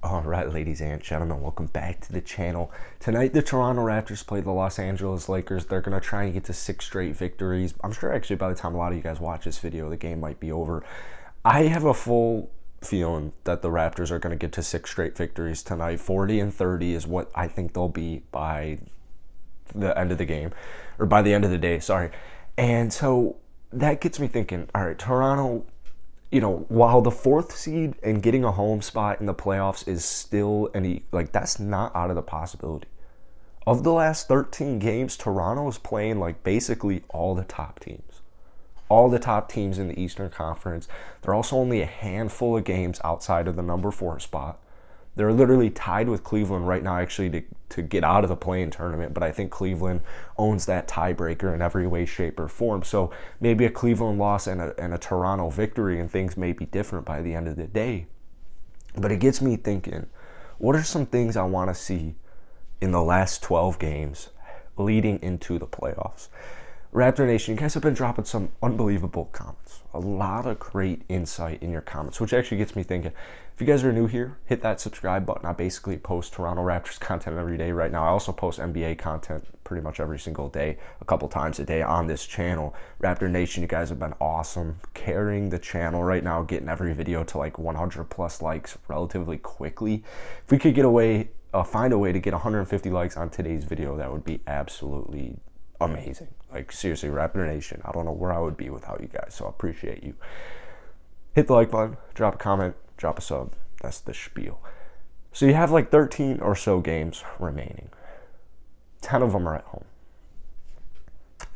All right, ladies and gentlemen, welcome back to the channel. Tonight, the Toronto Raptors play the Los Angeles Lakers. They're going to try and get to 6 straight victories. I'm sure actually by the time a lot of you guys watch this video, the game might be over. I have a full feeling that the Raptors are going to get to 6 straight victories tonight. 40-30 is what I think they'll be by the end of the game, or by the end of the day, sorry. And so that gets me thinking, all right, Toronto, you know, while the 4th seed and getting a home spot in the playoffs is still that's not out of the possibility. Of the last 13 games, Toronto is playing like basically all the top teams. All the top teams in the Eastern Conference. They're also only a handful of games outside of the number 4 spot. They're literally tied with Cleveland right now, actually, to get out of the play-in tournament. But I think Cleveland owns that tiebreaker in every way, shape, or form. So maybe a Cleveland loss and a Toronto victory, and things may be different by the end of the day. But it gets me thinking, what are some things I want to see in the last 12 games leading into the playoffs? Raptor Nation, you guys have been dropping some unbelievable comments. A lot of great insight in your comments, which actually gets me thinking. If you guys are new here, hit that subscribe button. I basically post Toronto Raptors content every day right now. I also post NBA content pretty much every single day, a couple times a day on this channel. Raptor Nation, you guys have been awesome carrying the channel right now, getting every video to like 100 plus likes relatively quickly. If we could find a way to get 150 likes on today's video, that would be absolutely amazing. Like, seriously, Raptor Nation, I don't know where I would be without you guys, so I appreciate you. Hit the like button, drop a comment, drop a sub. That's the spiel. So you have like 13 or so games remaining. 10 of them are at home.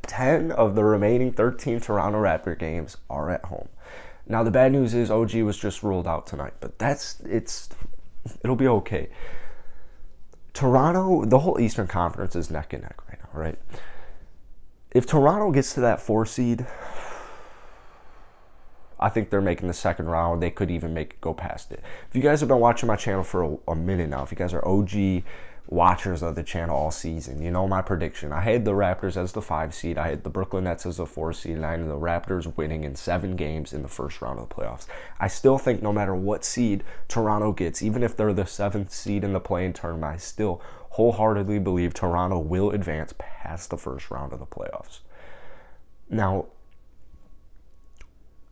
10 of the remaining 13 Toronto Raptor games are at home. Now, the bad news is OG was just ruled out tonight, but it'll be okay. Toronto, the whole Eastern Conference is neck and neck right now, right? If Toronto gets to that 4 seed, I think they're making the second round. They could even go past it. If you guys have been watching my channel for a minute now, if you guys are OG watchers of the channel all season, you know my prediction. I had the Raptors as the 5 seed. I had the Brooklyn Nets as the 4 seed. And I had the Raptors winning in 7 games in the first round of the playoffs. I still think no matter what seed Toronto gets, even if they're the 7th seed in the play-in tournament, I still wholeheartedly believe Toronto will advance past the first round of the playoffs. Now,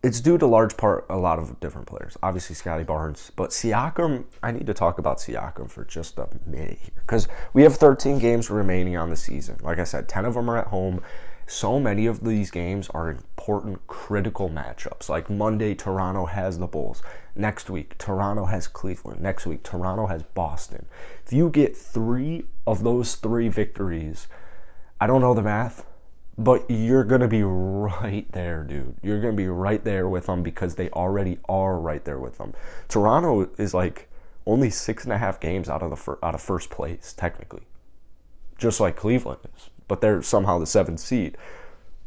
it's due to large part a lot of different players. Obviously, Scotty Barnes. But Siakam, I need to talk about Siakam for just a minute here. Because we have 13 games remaining on the season. Like I said, 10 of them are at home. So many of these games are important, critical matchups. Like Monday, Toronto has the Bulls. Next week, Toronto has Cleveland. Next week, Toronto has Boston. If you get 3 of those 3 victories, I don't know the math, but you're going to be right there, dude. You're going to be right there with them because they already are right there with them. Toronto is like only 6.5 games out of first place, technically. Just like Cleveland is. But they're somehow the 7th seed.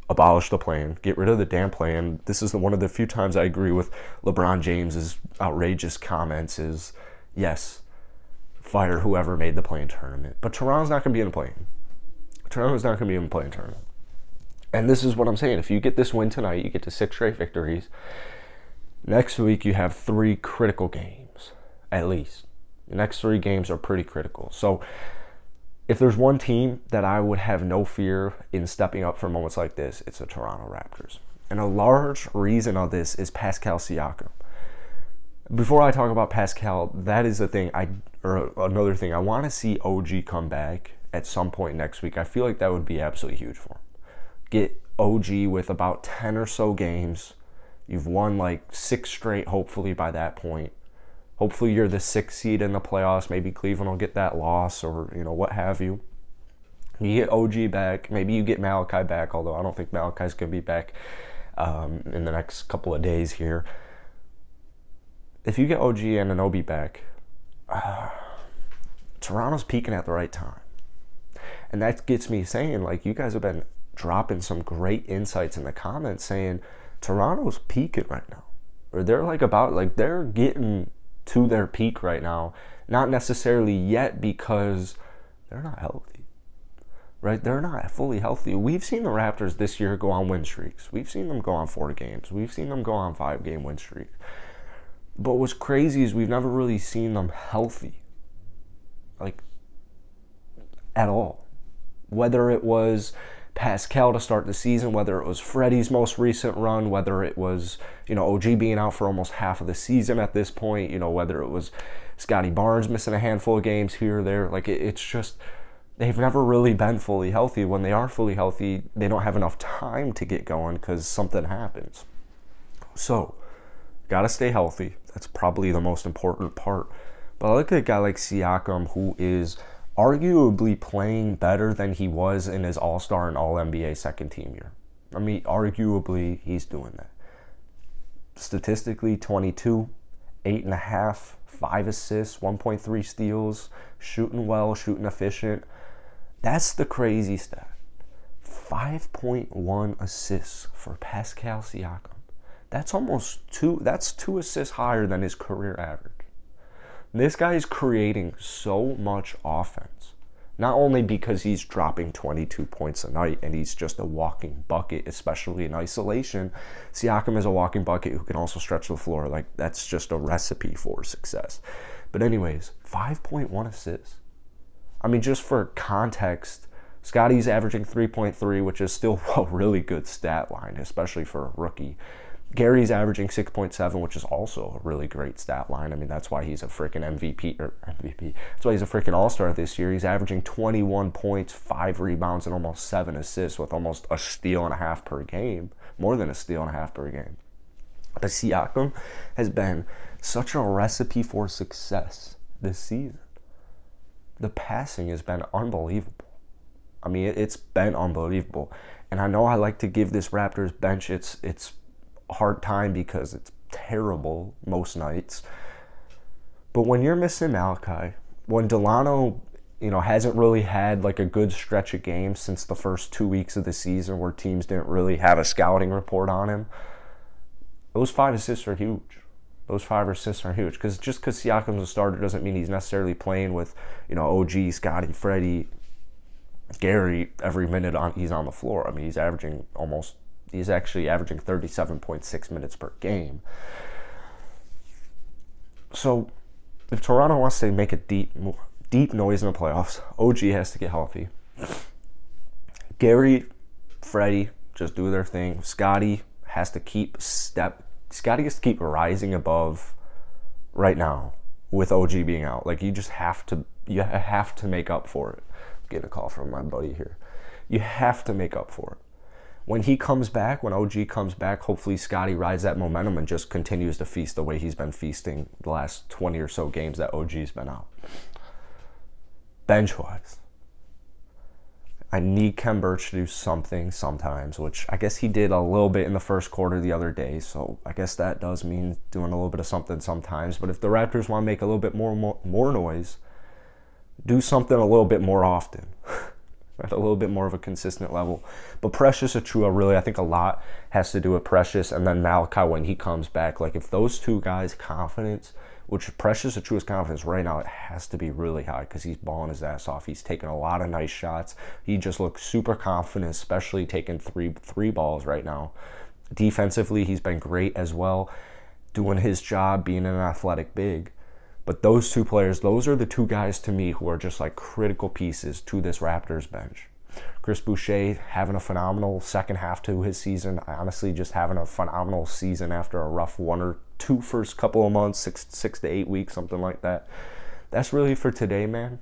Abolish the play-in. Get rid of the damn play-in. This is one of the few times I agree with LeBron James's outrageous comments is, yes, fire whoever made the play-in tournament. But Toronto's not going to be in the play-in. Toronto's not going to be in the play-in tournament. And this is what I'm saying. If you get this win tonight, you get to 6 straight victories. Next week, you have 3 critical games, at least. The next 3 games are pretty critical. So if there's one team that I would have no fear in stepping up for moments like this, it's the Toronto Raptors. And a large reason of this is Pascal Siakam. Before I talk about Pascal, that is the thing, another thing. I want to see OG come back at some point next week. I feel like that would be absolutely huge for him. Get OG with about 10 or so games. You've won like 6 straight, hopefully, by that point. Hopefully you're the 6th seed in the playoffs. Maybe Cleveland will get that loss or, you know, what have you. You get OG back. Maybe you get Malachi back, although I don't think Malachi's going to be back in the next couple of days here. If you get OG and an OB back, Toronto's peaking at the right time. And that gets me saying, like, you guys have been dropping some great insights in the comments saying Toronto's peaking right now. Or they're they're getting to their peak right now. Not necessarily yet because they're not healthy. Right? They're not fully healthy. We've seen the Raptors this year go on win streaks. We've seen them go on 4 games. We've seen them go on 5-game win streaks. But what's crazy is we've never really seen them healthy, like, at all. Whether it was Pascal to start the season, whether it was Freddie's most recent run, whether it was, OG being out for almost half of the season at this point, whether it was Scotty Barnes missing a handful of games here or there. Like, it's just, they've never really been fully healthy. When they are fully healthy, they don't have enough time to get going because something happens. So, got to stay healthy. That's probably the most important part. But I look at a guy like Siakam, who is arguably playing better than he was in his All-Star and All-NBA second team year. I mean, arguably, he's doing that. Statistically, 22, 8.5, 5 assists, 1.3 steals, shooting well, shooting efficient. That's the crazy stat. 5.1 assists for Pascal Siakam. That's that's 2 assists higher than his career average. This guy is creating so much offense. Not only because he's dropping 22 points a night and he's just a walking bucket, especially in isolation. Siakam is a walking bucket who can also stretch the floor. Like, that's just a recipe for success. But anyways, 5.1 assists. I mean, just for context, Scotty's averaging 3.3, which is still a really good stat line, especially for a rookie. Gary's averaging 6.7, which is also a really great stat line. I mean, that's why he's a freaking MVP. That's why he's a freaking all-star this year. He's averaging 21 points, 5 rebounds, and almost 7 assists with almost a steal and a half per game. More than a steal and a half per game. But Siakam has been such a recipe for success this season. The passing has been unbelievable. I mean, it's been unbelievable. And I know I like to give this Raptors bench its hard time because it's terrible most nights. But when you're missing Malachi, when Delano, hasn't really had like a good stretch of games since the first 2 weeks of the season where teams didn't really have a scouting report on him, those 5 assists are huge. Those 5 assists are huge. Because just because Siakam's a starter doesn't mean he's necessarily playing with, OG, Scotty, Freddie, Gary every minute he's on the floor. I mean, he's actually averaging 37.6 minutes per game. So, if Toronto wants to make a deep noise in the playoffs, OG has to get healthy. Gary, Freddie, just do their thing. Scotty has to keep rising above right now with OG being out. Like, you have to make up for it. I'm getting a call from my buddy here. You have to make up for it. When he comes back, when OG comes back, hopefully Scotty rides that momentum and just continues to feast the way he's been feasting the last 20 or so games that OG's been out. Bench-wise, I need Khem Birch to do something sometimes, which I guess he did a little bit in the first quarter the other day, so I guess that does mean doing a little bit of something sometimes. But if the Raptors want to make a little bit more noise, do something a little bit more often. At a little bit more of a consistent level. But Precious Achiuwa, really, I think a lot has to do with Precious and then Malachi when he comes back. Like, if those two guys' confidence, which Precious Achiuwa's confidence right now, it has to be really high because he's balling his ass off. He's taking a lot of nice shots. He just looks super confident, especially taking three balls right now. Defensively, he's been great as well, doing his job, being an athletic big. But those two players, those are the two guys to me who are just like critical pieces to this Raptors bench. Chris Boucher having a phenomenal second half to his season. Honestly, just having a phenomenal season after a rough 1 or 2 first couple of months, 6 to 8 weeks, something like that. That's really for today, man.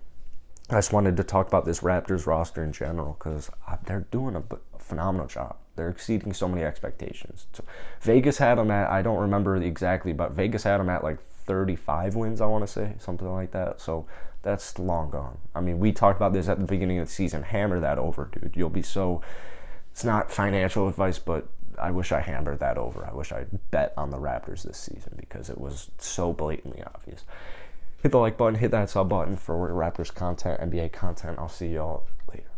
I just wanted to talk about this Raptors roster in general because they're doing a phenomenal job. They're exceeding so many expectations. So Vegas had them at, I don't remember exactly, but Vegas had them at like 35 wins, I want to say, something like that. So that's long gone. I mean, we talked about this at the beginning of the season. Hammer that over, dude. You'll be so... It's not financial advice, but I wish I hammered that over. I wish I bet on the Raptors this season because it was so blatantly obvious. Hit the like button, hit that sub button for Raptors content, NBA content. I'll see y'all later.